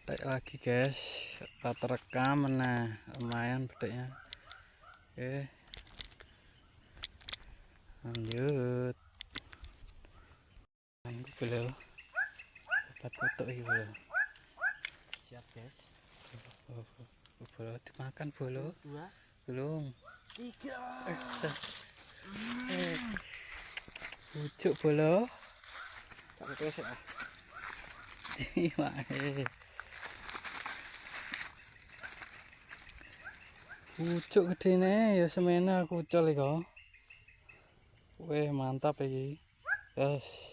Petek lagi guys, rata rekam. Nah lumayan peteknya. Oke, lanjut. Ini belo dapat foto ini belo. Siap guys. Belo dimakan belo. 2, Belum. 3. Pucuk belo. Tak pesek ah. Pucuk gedene ya semena kucul iki kok. Weh mantap iki. Yes.